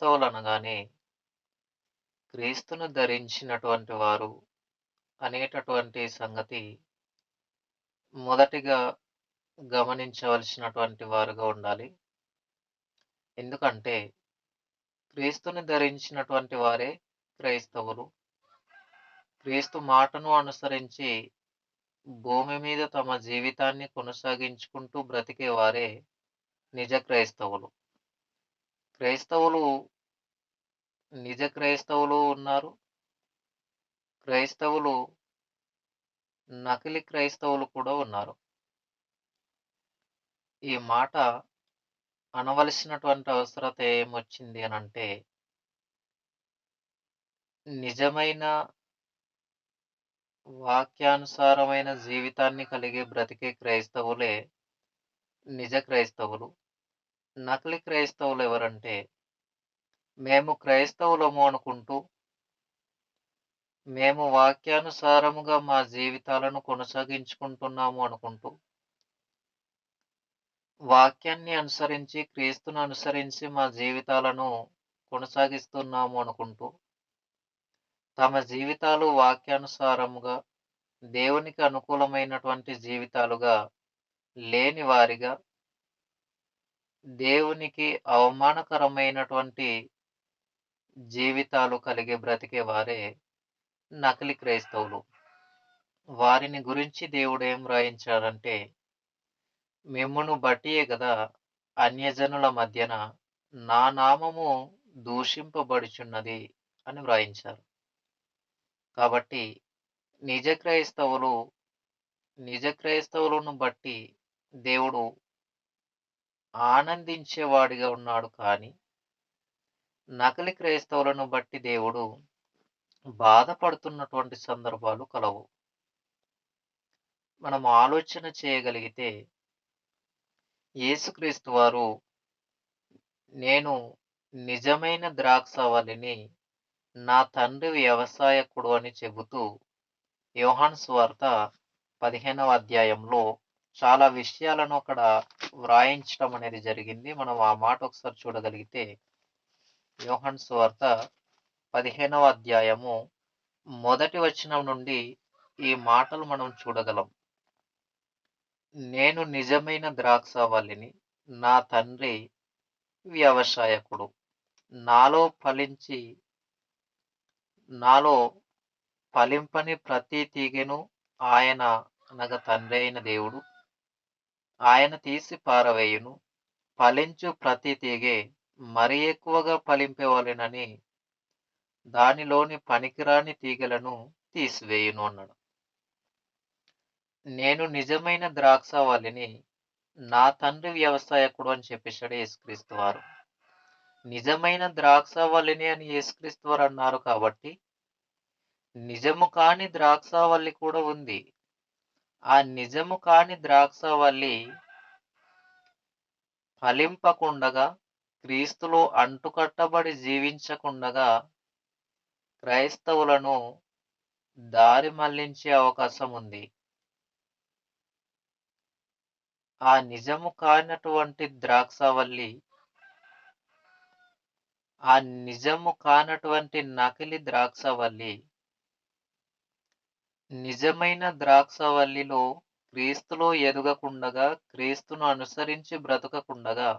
క్రైస్తవులనగానే క్రీస్తును ధరించినటువంటి వారు అనేటటువంటి సంగతి మొదటిగా గమనించవలసినటువంటి వారుగా ఉండాలి. ఎందుకంటే క్రీస్తుని ధరించినటువంటి వారే క్రైస్తవులు. క్రీస్తు మాటను అనుసరించి భూమి మీద తమ జీవితాన్ని కొనసాగించుకుంటూ బ్రతికే వారే నిజ క్రైస్తవులు. క్రైస్తవులు నిజ క్రైస్తవులు ఉన్నారు. క్రైస్తవులు నకిలీ క్రైస్తవులు కూడా ఉన్నారు. ఈ మాట అనవలసినటువంటి అవసరత ఏమొచ్చింది అనంటే, నిజమైన వాక్యానుసారమైన జీవితాన్ని కలిగి బ్రతికే క్రైస్తవులే నిజ క్రైస్తవులు. నకిలీ క్రైస్తవులు ఎవరంటే, మేము క్రైస్తవులము అనుకుంటూ, మేము వాక్యానుసారముగా మా జీవితాలను కొనసాగించుకుంటున్నాము అనుకుంటూ, వాక్యాన్ని అనుసరించి, క్రీస్తును అనుసరించి మా జీవితాలను కొనసాగిస్తున్నాము అనుకుంటూ, తమ జీవితాలు వాక్యానుసారముగా, దేవునికి అనుకూలమైనటువంటి జీవితాలుగా లేని వారిగా, దేవునికి అవమానకరమైనటువంటి జీవితాలు కలిగి బ్రతికే వారే నకిలీ క్రైస్తవులు. వారిని గురించి దేవుడేం రాయించాడంటే, మిమ్మును బట్టియే గదా అన్యజనుల మధ్యన నా నామము దూషింపబడుచున్నది అని వ్రాయించారు. కాబట్టి నిజ క్రైస్తవులు, నిజ క్రైస్తవులను బట్టి దేవుడు ఆనందించేవాడిగా ఉన్నాడు కానీ, నకిలీ క్రైస్తవులను బట్టి దేవుడు బాధపడుతున్నటువంటి సందర్భాలు కలవు. మనం ఆలోచన చేయగలిగితే, యేసుక్రీస్తు వారు నేను నిజమైన ద్రాక్షావల్లిని, నా తండ్రి వ్యవసాయకుడు అని చెబుతూ యోహాను సువార్త 15వ అధ్యాయంలో చాలా విషయాలను అక్కడ వ్రాయించటం అనేది జరిగింది. మనం ఆ మాట ఒకసారి చూడగలిగితే, యోహాను సువార్త 15వ అధ్యాయము మొదటి వచనం నుండి ఈ మాటలు మనం చూడగలం. నేను నిజమైన ద్రాక్షావల్లిని, నా తండ్రి వ్యవసాయకుడు. నాలో ఫలించి నాలో ఫలింపని ప్రతి తీగెను ఆయన, అనగా తండ్రి అయిన దేవుడు, ఆయన తీసి పారవేయును. ఫలించు ప్రతి తీగె మరి ఎక్కువగా ఫలింపవలెనని దానిలోని పనికిరాని తీగెలను తీసివేయును అన్నాడు. నేను నిజమైన ద్రాక్షావల్లిని, నా తండ్రి వ్యవసాయకుడు అని చెప్పేసాడు యేసుక్రీస్తు వారు. నిజమైన ద్రాక్షావల్లిని అని యేసుక్రీస్తు వారు అన్నారు కాబట్టి, నిజము కాని ద్రాక్షావల్లి కూడా ఉంది. ఆ నిజము కాని ద్రాక్షావల్లి ఫలింపకుండగా, క్రీస్తులో అంటుకట్టబడి జీవించకుండగా క్రైస్తవులను దారి మళ్లించే అవకాశం ఉంది. ఆ నిజము కానటువంటి ద్రాక్షావల్లి, ఆ నిజము కానటువంటి నకిలీ ద్రాక్షావల్లి, నిజమైన ద్రాక్షావల్లిలో క్రీస్తులో ఎదగకుండగా, క్రీస్తును అనుసరించి బ్రతకకుండగా,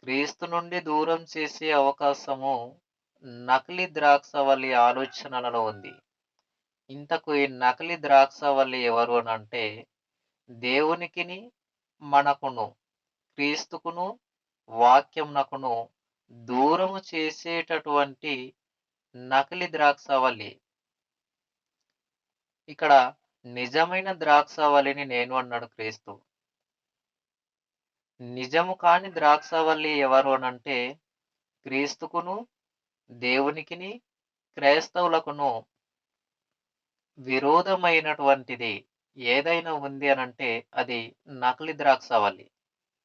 క్రీస్తు నుండి దూరం చేసే అవకాశము నకిలీ ద్రాక్షావల్లి ఆలోచనలలో ఉంది. ఇంతకు ఈ నకిలీ ద్రాక్షావల్లి ఎవరు అనంటే, దేవునికిని మనకును, క్రీస్తుకును వాక్యమునకును దూరము చేసేటటువంటి నకిలీ ద్రాక్షావల్లి. ఇక్కడ నిజమైన ద్రాక్షావల్లిని నేను అన్నాడు క్రీస్తు. నిజము కాని ద్రాక్షావల్లి ఎవరు అనంటే, క్రీస్తుకును, దేవునికిని, క్రైస్తవులకును విరోధమైనటువంటిది ఏదైనా ఉంది అనంటే అది నకిలీ ద్రాక్షావల్లి.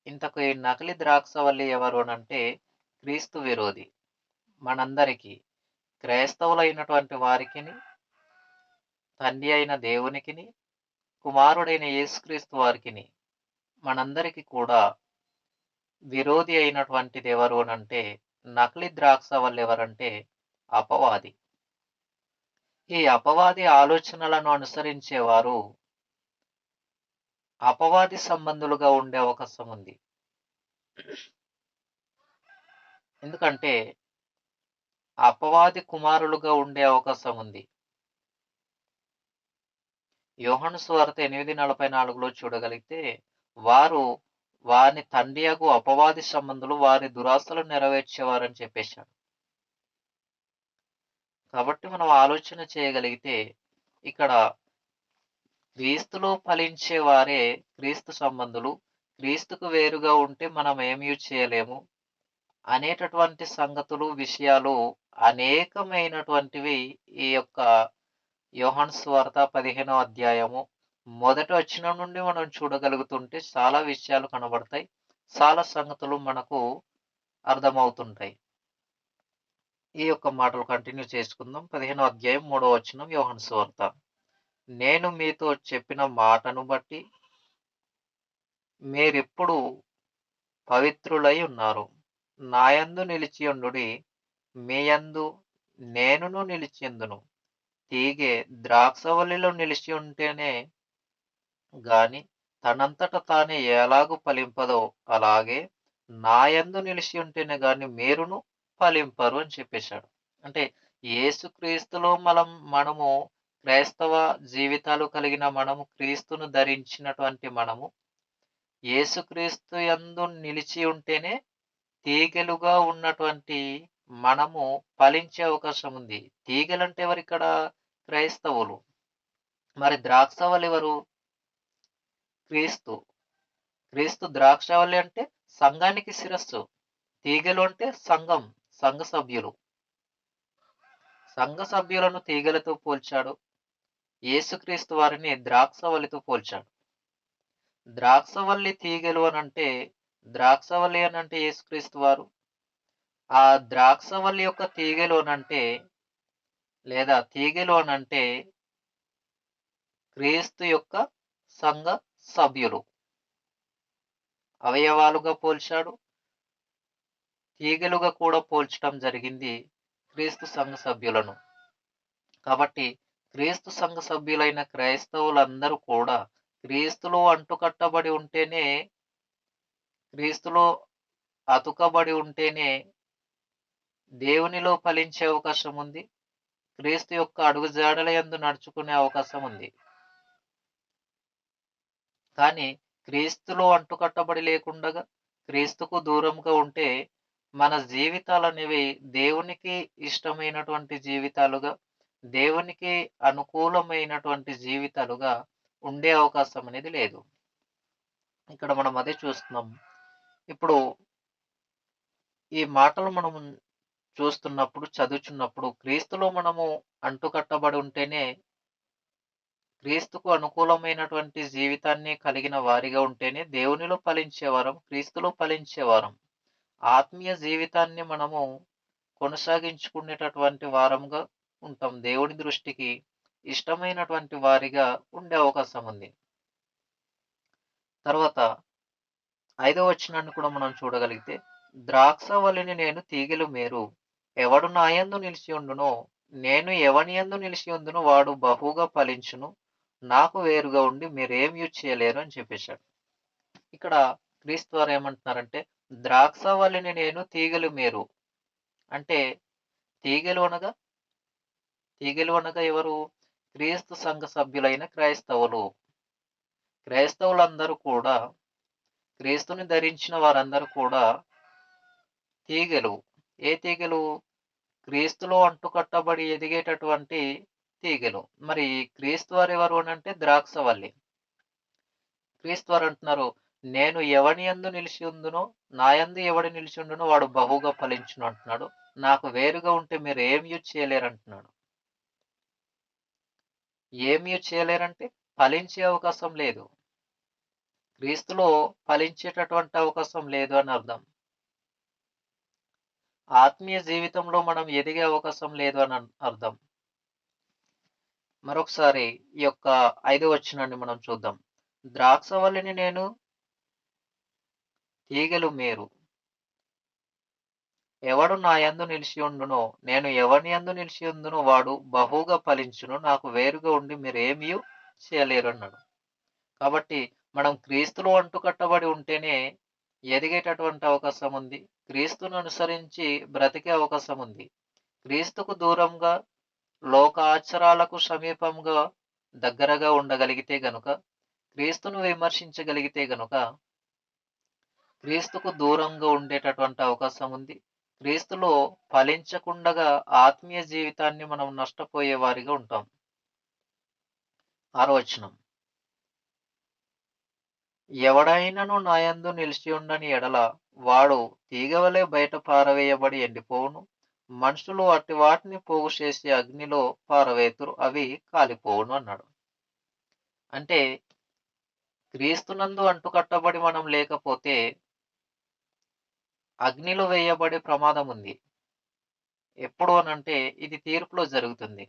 ఇంతకు ఈ నకిలీ ద్రాక్షావల్లి ఎవరు అనంటే, క్రీస్తు విరోధి. మనందరికీ, క్రైస్తవులైనటువంటి వారికిని, తండ్రి అయిన దేవునికిని, కుమారుడైన యేసుక్రీస్తు వారికిని, మనందరికీ కూడా విరోధి అయినటువంటిది ఎవరు అనంటే నకిలీ ద్రాక్షవల్లి ఎవరంటే అపవాది. ఈ అపవాది ఆలోచనలను అనుసరించేవారు అపవాది సంబంధులుగా ఉండే అవకాశం ఉంది. ఎందుకంటే అపవాది కుమారులుగా ఉండే అవకాశం ఉంది. యోహాను సువార్త 8:44లో చూడగలిగితే, వారు వాని తండ్రియగు అపవాది సంబంధులు వారి దురాశలు నెరవేర్చేవారని చెప్పేశాడు. కాబట్టి మనం ఆలోచన చేయగలిగితే, ఇక్కడ క్రీస్తులో ఫలించే వారే క్రీస్తు సంబంధులు. క్రీస్తుకు వేరుగా ఉంటే మనం ఏమీ చేయలేము అనేటటువంటి సంగతులు, విషయాలు అనేకమైనటువంటివి ఈ యొక్క యోహాను సువార్త 15వ అధ్యాయము మొదటి వచనం నుండి మనం చూడగలుగుతుంటే చాలా విషయాలు కనబడతాయి. చాలా సంగతులు మనకు అర్థమవుతుంటాయి. ఈ యొక్క మాటలు కంటిన్యూ చేసుకుందాం. 15వ అధ్యాయం 3వ వచనం యోహాను సువార్త. నేను మీతో చెప్పిన మాటను బట్టి మీరిప్పుడు పవిత్రులై ఉన్నారు. నాయందు నిలిచియుండుడి, మీ యందు నేనును నిలిచియుందును. తీగె ద్రాక్షవల్లిలో నిలిచి ఉంటేనే గాని తనంతట తానే ఎలాగు ఫలింపదో, అలాగే నాయందు నిలిచి ఉంటేనే గాని మీరును ఫలింపరు అని చెప్పేశాడు. అంటే యేసుక్రీస్తులో మనము క్రైస్తవ జీవితాలు కలిగిన మనము, క్రీస్తును ధరించినటువంటి మనము, యేసుక్రీస్తు యందు నిలిచి ఉంటేనే తీగెలుగా ఉన్నటువంటి మనము ఫలించే అవకాశం ఉంది. తీగలంటే ఎవరిక్కడ? క్రైస్తవులు. మరి ద్రాక్షవల్లి ఎవరు? క్రీస్తు. క్రీస్తు ద్రాక్షవల్లి అంటే సంఘానికి శిరస్సు. తీగలు అంటే సంఘం, సంఘ సభ్యులు. సంఘ సభ్యులను తీగలతో పోల్చాడు. యేసుక్రీస్తు వారిని ద్రాక్షవల్లితో పోల్చాడు. ద్రాక్షవల్లి తీగలు అనంటే, ద్రాక్షవల్లి అనంటే యేసుక్రీస్తు వారు. ఆ ద్రాక్షవల్లి యొక్క తీగలు అనంటే, లేదా తీగలు అనంటే క్రీస్తు యొక్క సంఘ సభ్యులు. అవయవాలుగా పోల్చాడు. తీగలుగా కూడా పోల్చడం జరిగింది క్రీస్తు సంఘ సభ్యులను. కాబట్టి క్రీస్తు సంఘ సభ్యులైన క్రైస్తవులందరూ కూడా క్రీస్తులో అంటుకట్టబడి ఉంటేనే, క్రీస్తులో అతుకబడి ఉంటేనే దేవునిలో ఫలించే అవకాశం ఉంది. క్రీస్తు యొక్క అడుగుజాడల యందు నడుచుకునే అవకాశం ఉంది. కానీ క్రీస్తులో అంటుకట్టబడి లేకుండగా, క్రీస్తుకు దూరంగా ఉంటే మన జీవితాలనేవి దేవునికి ఇష్టమైనటువంటి జీవితాలుగా, దేవునికి అనుకూలమైనటువంటి జీవితాలుగా ఉండే అవకాశం అనేది లేదు. ఇక్కడ మనం అదే చూస్తున్నాం. ఇప్పుడు ఈ మాటలు మనం చూస్తున్నప్పుడు, చదువుచున్నప్పుడు క్రీస్తులో మనము అంటుకట్టబడి ఉంటేనే, క్రీస్తుకు అనుకూలమైనటువంటి జీవితాన్ని కలిగిన వారిగా ఉంటేనే దేవునిలో ఫలించేవారం, క్రీస్తులో ఫలించేవారం. ఆత్మీయ జీవితాన్ని మనము కొనసాగించుకునేటటువంటి వారంగా ఉంటాం. దేవుని దృష్టికి ఇష్టమైనటువంటి వారిగా ఉండే అవకాశం ఉంది. తర్వాత 5వ వచనాన్ని కూడా మనం చూడగలిగితే, ద్రాక్షవల్లిని నేను, తీగెలు మీరు. ఎవడు నాయందు నిలిచి ఉండునో, నేను ఎవని యందు నిలిచి ఉందునో వాడు బహుగా ఫలించును. నాకు వేరుగా ఉండి మీరేమీ చేయలేరు అని చెప్పేశాడు. ఇక్కడ క్రీస్తు వారు ఏమంటున్నారంటే, ద్రాక్షవల్లిని నేను, తీగలు మీరు. అంటే తీగలు అనగా, తీగలు అనగా ఎవరు? క్రీస్తు సంఘ సభ్యులైన క్రైస్తవులు. క్రైస్తవులందరూ కూడా, క్రీస్తుని ధరించిన వారందరూ కూడా తీగలు. ఏ తీగలు? క్రీస్తులో అంటుకట్టబడి ఎదిగేటటువంటి తీగలు. మరి క్రీస్తు వారు ఎవరు అనంటే ద్రాక్షవల్లి. క్రీస్తు వారు అంటున్నారు, నేను ఎవని యందు నిలిచి ఉందునో, నా యందు ఎవడు నిలిచి ఉండునో వాడు బహుగా ఫలించును అంటున్నాడు. నాకు వేరుగా ఉంటే మీరు ఏమీ చేయలేరు అంటున్నాడు. ఏమీ చేయలేరంటే ఫలించే అవకాశం లేదు. క్రీస్తులో ఫలించేటటువంటి అవకాశం లేదు అని అర్థం. ఆత్మీయ జీవితంలో మనం ఎదిగే అవకాశం లేదు అని అర్థం. మరొకసారి ఈ యొక్క 5వ వచనాన్ని మనం చూద్దాం. ద్రాక్షవల్లిని నేను, తీగలు మీరు. ఎవడు నా యందు నిలిచి ఉండునో, నేను ఎవని యందు నిలిచి ఉందునో వాడు బహుగా ఫలించును. నాకు వేరుగా ఉండి మీరేమియు చేయలేరన్నాడు. కాబట్టి మనం క్రీస్తులో అంటుకట్టబడి ఉంటేనే ఎదిగేటటువంటి అవకాశం ఉంది. క్రీస్తును అనుసరించి బ్రతికే అవకాశం ఉంది. క్రీస్తుకు దూరంగా లోక ఆచారాలకు సమీపంగా దగ్గరగా ఉండగలిగితే గనుక, క్రీస్తును విమర్శించగలిగితే గనుక, క్రీస్తుకు దూరంగా ఉండేటటువంటి అవకాశం ఉంది. క్రీస్తులో ఫలించకుండగా ఆత్మీయ జీవితాన్ని మనం నష్టపోయే వారిగా ఉంటాం. 6వ వచనం. ఎవడైనను నా యందు నిలిచియుండని ఎడల వాడు తీగవలె బయట పారవేయబడి ఎండిపోవును. మనుషులు అట్టి వాటిని పోగు చేసి అగ్నిలో పారవేతురు, అవి కాలిపోవును అన్నాడు. అంటే క్రీస్తునందు అంటుకట్టబడి మనం లేకపోతే అగ్నిలో వేయబడే ప్రమాదం ఉంది. ఎప్పుడు అనంటే ఇది తీర్పులో జరుగుతుంది.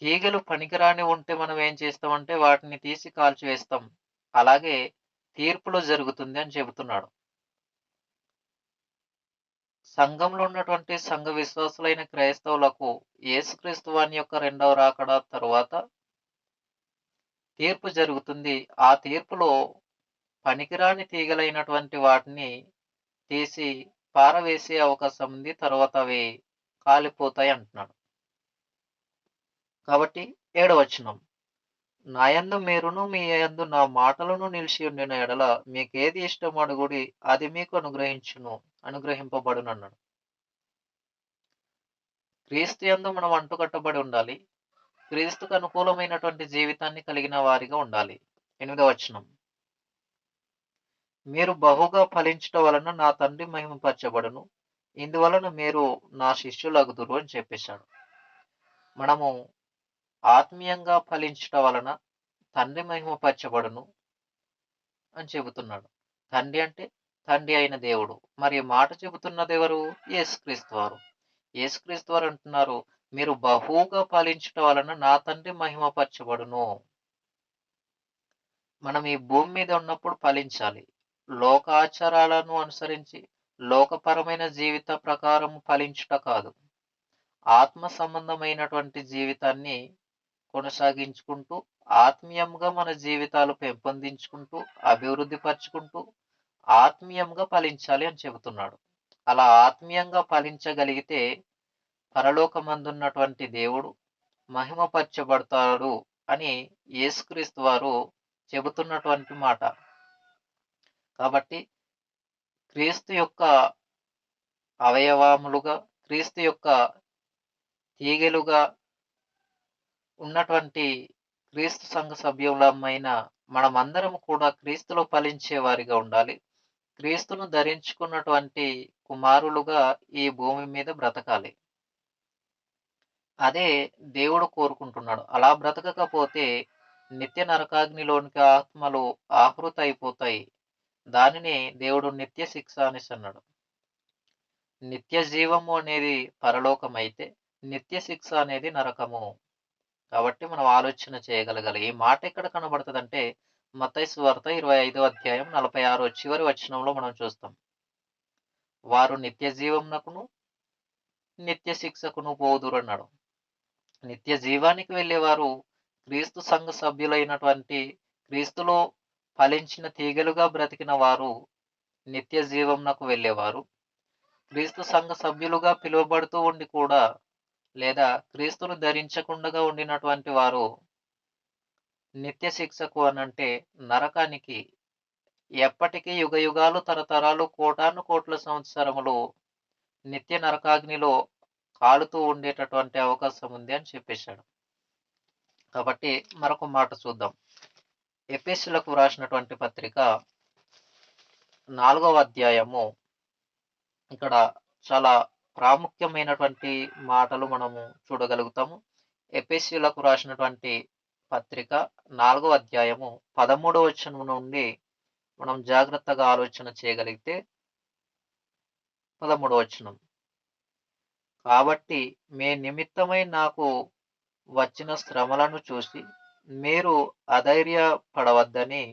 తీగలు పనికిరాని ఉంటే మనం ఏం చేస్తామంటే వాటిని తీసి కాల్చివేస్తాం. అలాగే తీర్పులో జరుగుతుంది అని చెబుతున్నాడు. సంఘంలో ఉన్నటువంటి సంఘ విశ్వాసులైన క్రైస్తవులకు యేసుక్రీస్తు వాని యొక్క రెండవ రాకడ తరువాత తీర్పు జరుగుతుంది. ఆ తీర్పులో పనికిరాని తీగలైనటువంటి వాటిని తీసి పారవేసే అవకాశం ఉంది. తర్వాత అవి కాలిపోతాయి అంటున్నాడు. కాబట్టి 7వ వచనం. నా యందు మీరును మీ యందు నా మాటలను నిలిచి ఉండిన ఎడల మీకేది ఇష్టమో అడుగుడి, అది మీకు అనుగ్రహింపబడునన్నాడు. క్రీస్తు యందు మనం అంటుకట్టబడి ఉండాలి. క్రీస్తుకు అనుకూలమైనటువంటి జీవితాన్ని కలిగిన వారిగా ఉండాలి. 8వ వచనం. మీరు బహుగా ఫలించుట వలన నా తండ్రి మహిమపరచబడును. ఇందువలన మీరు నా శిష్యులగుదురు అని చెప్పేశాడు. మనము ఆత్మీయంగా ఫలించుట వలన తండ్రి మహిమపరచబడును అని చెబుతున్నాడు. తండ్రి అంటే తండ్రి అయిన దేవుడు. మరి ఈ మాట చెబుతున్నదెవరు? యేసుక్రీస్తు వారు. యేసుక్రీస్తు వారు అంటున్నారు, మీరు బహుగా ఫలించుట వలన నా తండ్రి మహిమపరచబడును. మనం ఈ భూమి మీద ఉన్నప్పుడు ఫలించాలి. లోకాచారాలను అనుసరించి, లోకపరమైన జీవిత ప్రకారం ఫలించుట కాదు. ఆత్మ సంబంధమైనటువంటి జీవితాన్ని కొనసాగించుకుంటూ, ఆత్మీయంగా మన జీవితాలు పెంపొందించుకుంటూ, అభివృద్ధి పరుచుకుంటూ, ఆత్మీయంగా ఫలించాలి అని చెబుతున్నాడు. అలా ఆత్మీయంగా ఫలించగలిగితే పరలోకమందున్నటువంటి దేవుడు మహిమపరచబడతాడు అని యేసుక్రీస్తు వారు చెబుతున్నటువంటి మాట. కాబట్టి క్రీస్తు యొక్క అవయవములుగా, క్రీస్తు యొక్క తీగెలుగా ఉన్నటువంటి క్రీస్తు సంఘ సభ్యులమైన మనమందరం కూడా క్రీస్తులో ఫలించే వారిగా ఉండాలి. క్రీస్తును ధరించుకున్నటువంటి కుమారులుగా ఈ భూమి మీద బ్రతకాలి. అదే దేవుడు కోరుకుంటున్నాడు. అలా బ్రతకకపోతే నిత్య నరకాగ్నిలోనికి ఆత్మలు ఆహృతయిపోతాయి. దానినే దేవుడు నిత్య శిక్ష అనేసన్నాడు. నిత్య జీవము అనేది పరలోకమైతే, నిత్య శిక్ష అనేది నరకము. కాబట్టి మనం ఆలోచన చేయగలగాలి. ఈ మాట ఎక్కడ కనబడతదంటే మత్తయి సువార్త 25వ అధ్యాయం 46 చివరి వచనంలో మనం చూస్తాం. వారు నిత్య జీవమునకును, నిత్య శిక్షకును పోదురన్నాడు. నిత్య జీవానికి వెళ్ళేవారు క్రీస్తు సంఘ సభ్యులైనటువంటి క్రీస్తులో ఫలించిన తీగలుగా బ్రతికిన వారు నిత్య జీవమునకు వెళ్ళేవారు. క్రీస్తు సంఘ సభ్యులుగా పిలువబడుతూ ఉండి కూడా లేదా క్రీస్తును ధరించకుండగా ఉండినటువంటి వారు నిత్య శిక్షకు అనంటే నరకానికి ఎప్పటికీ యుగయుగాలు తరతరాలు కోటాను కోట్ల సంవత్సరములు నిత్య నరకాగ్నిలో కాలుతూ ఉండేటటువంటి అవకాశం ఉంది అని చెప్పేశాడు. కాబట్టి మరొక మాట చూద్దాం. ఎఫెసీయులకు వ్రాసినటువంటి పత్రిక 4వ అధ్యాయము. ఇక్కడ చాలా ప్రాముఖ్యమైనటువంటి మాటలు మనము చూడగలుగుతాము. ఎఫెసీయులకు రాసినటువంటి పత్రిక 4వ అధ్యాయము 13వ వచనం నుండి మనం జాగ్రత్తగా ఆలోచన చేయగలిగితే 13వ వచనం. కాబట్టి మీ నిమిత్తమై నాకు వచ్చిన శ్రమలను చూసి మీరు అధైర్యపడవద్దని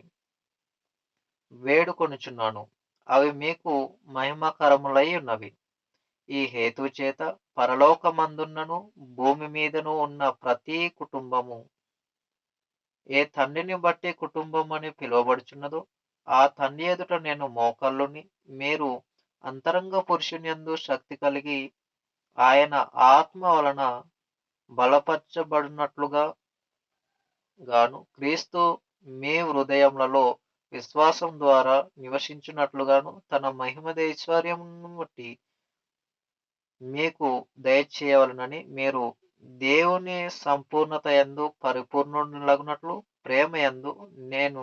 వేడుకొనుచున్నాను. అవి మీకు మహిమకరములై ఉన్నవి. ఈ హేతువు చేత పరలోకమందున్నను, భూమి మీదను ఉన్న ప్రతి కుటుంబము ఏ తండ్రిని బట్టి కుటుంబమని పిలువబడుచున్నదో, ఆ తండ్రి ఎదుట నేను మోకాళ్ళుని, మీరు అంతరంగ పురుషునియందు శక్తి కలిగి, ఆయన ఆత్మ వలన బలపరచబడినట్లుగా గాను, క్రీస్తు మీ హృదయములలో విశ్వాసం ద్వారా నివసించున్నట్లుగాను, తన మహిమదైశ్వర్యమును బట్టి మీకు దయచేయవలెనని, మీరు దేవుని సంపూర్ణతయందు పరిపూర్ణులగునట్లు ప్రేమయందు నేను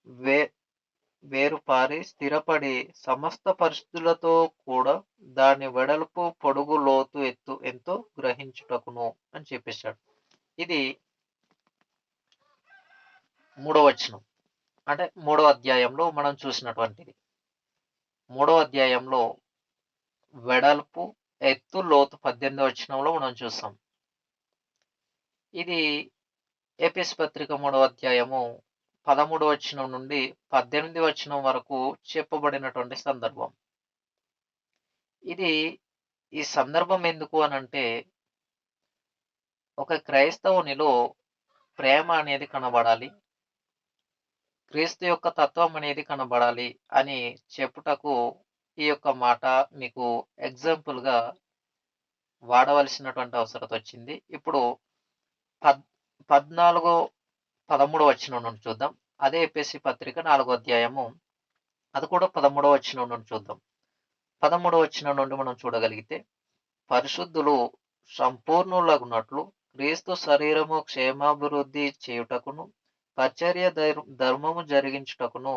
వే వేరుపారి స్థిరపడి సమస్త పరిస్థితులతో కూడా దాని వెడల్పు, పొడుగు, లోతు, ఎత్తు ఎంతో గ్రహించుటకును అని చెప్పేశాడు. ఇది 3వ వచనం. అంటే 3వ అధ్యాయంలో మనం చూసినటువంటిది. 3వ అధ్యాయంలో వెడల్పు, ఎత్తు, లోతు 18వ వచనంలో మనం చూసాం. ఇది ఎఫెసు పత్రిక 3వ అధ్యాయము 13వ వచనం నుండి 18వ వచనం వరకు చెప్పబడినటువంటి సందర్భం. ఈ సందర్భం ఎందుకు అనంటే, ఒక క్రైస్తవునిలో ప్రేమ అనేది కనబడాలి. క్రీస్తు యొక్క తత్వం అనేది కనబడాలి అని చెప్పుటకు ఈ యొక్క మాట మీకు ఎగ్జాంపుల్‌గా వాడవలసినటువంటి అవసరత వచ్చింది. ఇప్పుడు పద్ 14, 13 వచనం నుండి చూద్దాం. అదే ఎఫెసీ పత్రిక 4వ అధ్యాయము, అది కూడా 13వ వచనం నుండి చూద్దాం. 13వ వచనం నుండి మనం చూడగలిగితే, పరిశుద్ధులు సంపూర్ణులగునట్లు క్రీస్తు శరీరము క్షేమాభివృద్ధి చేయుటకును, పరిచర్య ధర్మము జరిగించుటకును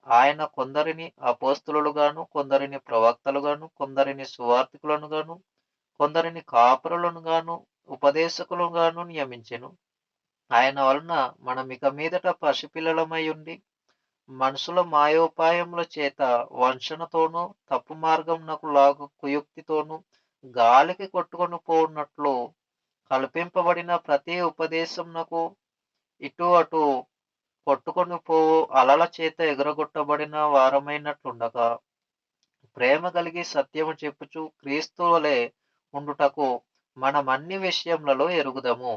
ఆయన కొందరిని అపోస్తలులుగాను, కొందరిని ప్రవక్తలుగాను, కొందరిని సువార్తికులనుగాను, కొందరిని కాపరులనుగాను, ఉపదేశకులుగాను నియమించెను. ఆయన వలన మనమిక మీదట పసిపిల్లలమై ఉండి, మనుషుల మాయోపాయముల చేత వంచనతోనూ, తప్పు మార్గమునకు లాగు కుయుక్తితోనూ, గాలికి కొట్టుకొని పోవునట్లు కల్పింపబడిన ప్రతి ఉపదేశమునకు ఇటు అటు కొట్టుకొని పోవు అలల చేత ఎగరగొట్టబడిన వారమైనట్లుండగా, ప్రేమ కలిగి సత్యము చెప్పుచు క్రీస్తు వలె ఉండుటకు మనమన్ని విషయములలో ఎరుగుదము.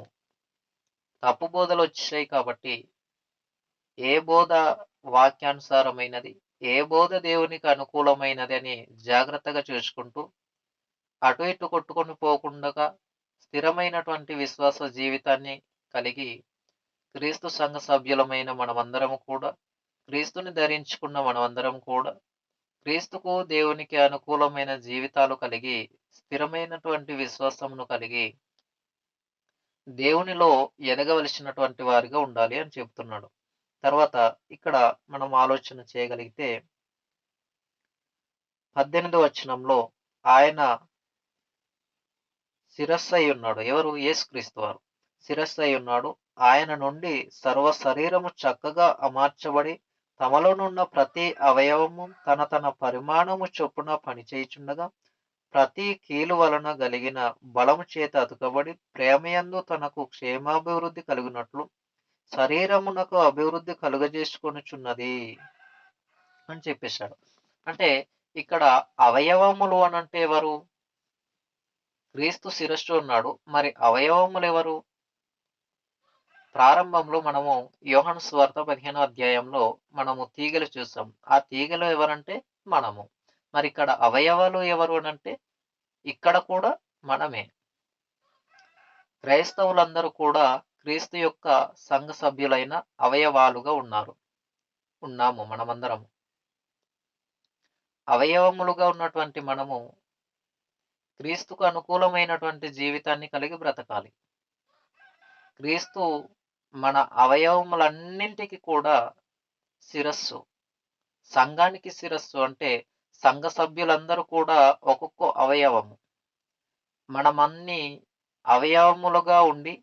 తప్పు బోధలు వచ్చాయి కాబట్టి, ఏ బోధ వాక్యానుసారమైనది, ఏ బోధ దేవునికి అనుకూలమైనది అని జాగ్రత్తగా చూసుకుంటూ, అటు ఇటు కొట్టుకొని పోకుండగా స్థిరమైనటువంటి విశ్వాస జీవితాన్ని కలిగి, క్రీస్తు సంఘ సభ్యులమైన మనమందరము కూడా, క్రీస్తుని ధరించుకున్న మనమందరం కూడా, క్రీస్తుకు దేవునికి అనుకూలమైన జీవితాలు కలిగి, స్థిరమైనటువంటి విశ్వాసమును కలిగి, దేవునిలో ఎదగవలసినటువంటి వారిగా ఉండాలి అని చెప్తున్నాడు. తర్వాత ఇక్కడ మనం ఆలోచన చేయగలిగితే, 18వ వచనంలో ఆయన శిరస్సై ఉన్నాడు. ఎవరు? యేసుక్రీస్తు వారు. శిరస్సై ఉన్నాడు. ఆయన నుండి సర్వ శరీరము చక్కగా అమర్చబడి, తమలోనున్న ప్రతి అవయవము తన తన పరిమాణము చొప్పున పనిచేయుచుండగా, ప్రతి కీలు వలన గలిగిన బలము చేత అతుకబడి, ప్రేమయందు తనకు క్షేమాభివృద్ధి కలుగునట్లు శరీరమునకు అభివృద్ధి కలుగజేసుకొనుచున్నది అని చెప్పేశాడు. అంటే ఇక్కడ అవయవములు అనంటే ఎవరు? క్రీస్తు శిరస్సు ఉన్నాడు. మరి అవయవములు ఎవరు? ప్రారంభంలో మనము యోహాను సువార్త 15వ అధ్యాయంలో మనము తీగలు చూసాం. ఆ తీగలు ఎవరంటే మనము. మరి ఇక్కడ అవయవాలు ఎవరు అనంటే, ఇక్కడ కూడా మనమే. క్రైస్తవులందరూ కూడా క్రీస్తు యొక్క సంఘ సభ్యులైన అవయవాలుగా ఉన్నాము మనమందరము. అవయవములుగా ఉన్నటువంటి మనము క్రీస్తుకు అనుకూలమైనటువంటి జీవితాన్ని కలిగి బ్రతకాలి. క్రీస్తు మన అవయవములన్నింటికి కూడా శిరస్సు. సంఘానికి శిరస్సు అంటే సంఘ సభ్యులందరూ కూడా ఒక్కొక్క అవయవము. మనమన్ని అవయవములుగా ఉండి,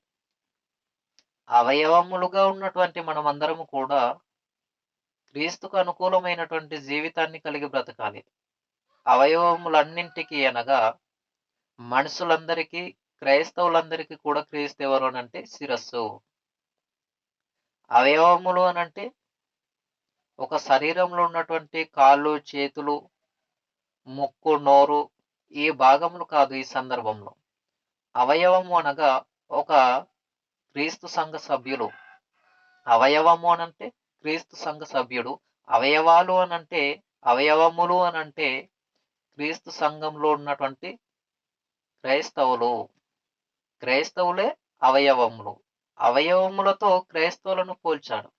అవయవములుగా ఉన్నటువంటి మనమందరము కూడా క్రీస్తుకు అనుకూలమైనటువంటి జీవితాన్ని కలిగి బ్రతకాలి. అవయవములన్నింటికి అనగా మనుషులందరికీ, క్రైస్తవులందరికీ కూడా క్రీస్తు ఎవరు అనంటే శిరస్సు. అవయవములు అనంటే ఒక శరీరంలో ఉన్నటువంటి కాళ్ళు, చేతులు, ముక్కు, నోరు ఈ భాగములు కాదు ఈ సందర్భంలో. అవయవము అనగా ఒక క్రీస్తు సంఘ సభ్యులు. అవయవము అనంటే క్రీస్తు సంఘ సభ్యుడు. అవయవాలు అనంటే అవయవములు అనంటే క్రీస్తు సంఘంలో ఉన్నటువంటి క్రైస్తవులు. క్రైస్తవులే అవయవములు. అవయవములతో క్రైస్తవులను పోల్చాడు.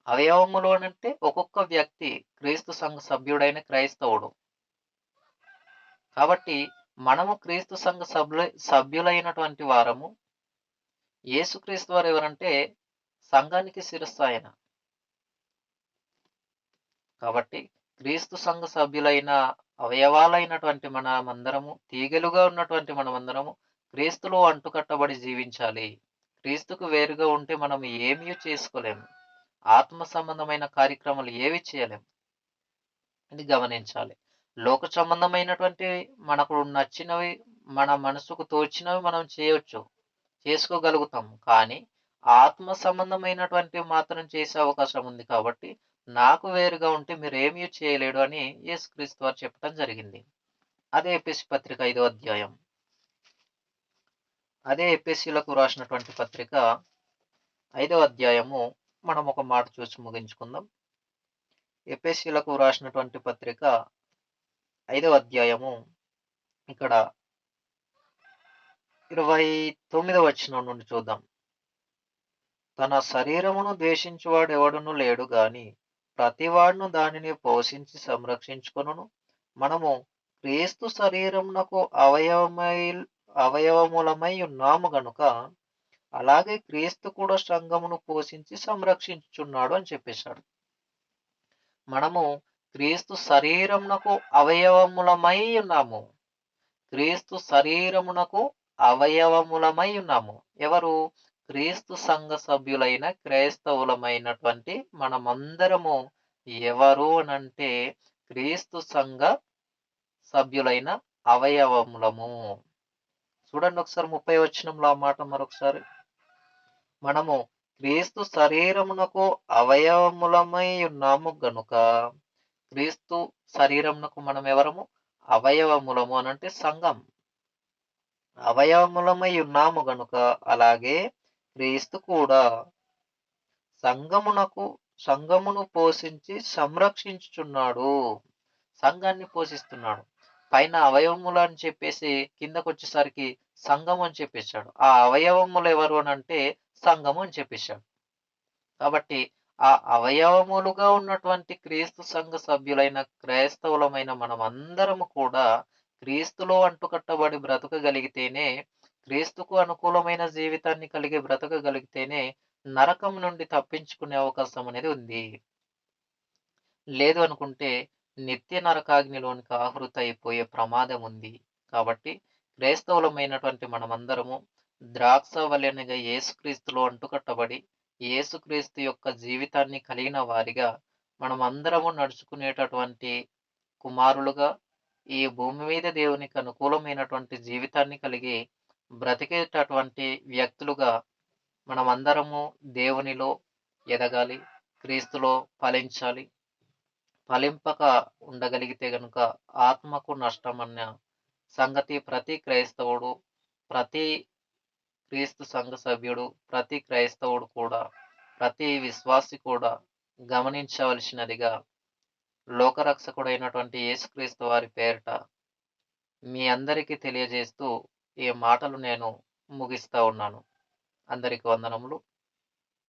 అవయవములు అనంటే ఒక్కొక్క వ్యక్తి క్రీస్తు సంఘ సభ్యుడైన క్రైస్తవుడు. కాబట్టి మనము క్రీస్తు సంఘ సభ్యులైనటువంటి వారము. యేసుక్రీస్తు వారు ఎవరంటే సంఘానికి శిరస్సు ఆయన. కాబట్టి క్రీస్తు సంఘ సభ్యులైన అవయవాలైనటువంటి మనమందరము, తీగెలుగా ఉన్నటువంటి మనమందరము క్రీస్తులో అంటుకట్టబడి జీవించాలి. క్రీస్తుకు వేరుగా ఉంటే మనం ఏమీ చేసుకోలేము. ఆత్మ సంబంధమైన కార్యక్రమాలు ఏవి చేయలేం అని గమనించాలి. లోక సంబంధమైనటువంటి మనకు నచ్చినవి, మన మనసుకు తోచినవి మనం చేయొచ్చు, చేసుకోగలుగుతాం. కానీ ఆత్మ సంబంధమైనటువంటివి మాత్రం చేసే అవకాశం ఉంది. కాబట్టి నాకు వేరుగా ఉంటే మీరేమీ చేయలేడు అని యేసుక్రీస్తు వారు చెప్పడం జరిగింది. అదే ఎఫెసీ పత్రిక 5వ అధ్యాయం. అదే ఎఫెసీయులకు రాసినటువంటి పత్రిక 5వ అధ్యాయము మనం ఒక మాట చూసి ముగించుకుందాం. ఎఫెసీయులకు రాసినటువంటి పత్రిక 5వ అధ్యాయము ఇక్కడ 29వ వచనం నుండి చూద్దాం. తన శరీరమును ద్వేషించువాడు ఎవడును లేడు గాని ప్రతివాడును దానిని పోషించి సంరక్షించుకొనును. మనము క్రీస్తు శరీరమునకు అవయవములమై ఉన్నాము గనుక అలాగే క్రీస్తు కూడా సంఘమును పోషించి సంరక్షించుచున్నాడు అని చెప్పేశాడు. మనము క్రీస్తు శరీరమునకు అవయవములమై ఉన్నాము. క్రీస్తు శరీరమునకు అవయవములమై ఉన్నాము. ఎవరు? క్రీస్తు సంఘ సభ్యులైన క్రైస్తవులమైనటువంటి మనమందరము ఎవరు అనంటే క్రీస్తు సంఘ సభ్యులైన అవయవములము. చూడండి ఒకసారి 30వ వచనంలో ఆ మాట మరొకసారి. మనము క్రీస్తు శరీరమునకు అవయవములమై ఉన్నాము గనుక, క్రీస్తు శరీరమునకు మనం ఎవరము? అవయవములము అనంటే సంఘం. అవయవములమై ఉన్నాము గనుక అలాగే క్రీస్తు కూడా సంఘమును పోషించి సంరక్షించుచున్నాడు. సంఘాన్ని పోషిస్తున్నాడు. పైన అవయవములు అని చెప్పేసి కిందకొచ్చేసరికి సంఘం అని చెప్పేశాడు. ఆ అవయవములు ఎవరు అనంటే సంఘము అని చెప్పేశాడు. కాబట్టి ఆ అవయవములుగా ఉన్నటువంటి క్రీస్తు సంఘ సభ్యులైన క్రైస్తవులమైన మనమందరము కూడా క్రీస్తులో అంటుకట్టబడి బ్రతకగలిగితేనే, క్రీస్తుకు అనుకూలమైన జీవితాన్ని కలిగి బ్రతకగలిగితేనే నరకం నుండి తప్పించుకునే అవకాశం అనేది ఉంది. లేదు అనుకుంటే నిత్య నరకాగ్నిలోనికి ఆహుతి అయిపోయే ప్రమాదం ఉంది. కాబట్టి క్రైస్తవులమైనటువంటి మనమందరము ద్రాక్షవల్లెనగా యేసుక్రీస్తులో అంటుకట్టబడి యేసుక్రీస్తు యొక్క జీవితాన్ని కలిగిన వారిగా మనమందరము నడుచుకునేటటువంటి కుమారులుగా, ఈ భూమి మీద దేవునికి అనుకూలమైనటువంటి జీవితాన్ని కలిగి బ్రతికేటటువంటి వ్యక్తులుగా మనమందరము దేవునిలో ఎదగాలి, క్రీస్తులో ఫలించాలి. ఫలింపక ఉండగలిగితే గనుక ఆత్మకు నష్టమన్న సంగతి ప్రతి క్రైస్తవుడు, ప్రతి క్రీస్తు సంఘ సభ్యుడు, ప్రతి క్రైస్తవుడు కూడా, ప్రతి విశ్వాసి కూడా గమనించవలసినదిగా లోకరక్షకుడైనటువంటి యేసుక్రీస్తు వారి పేరిట మీ అందరికీ తెలియజేస్తూ ఈ మాటలు నేను ముగిస్తా ఉన్నాను. అందరికి వందనములు.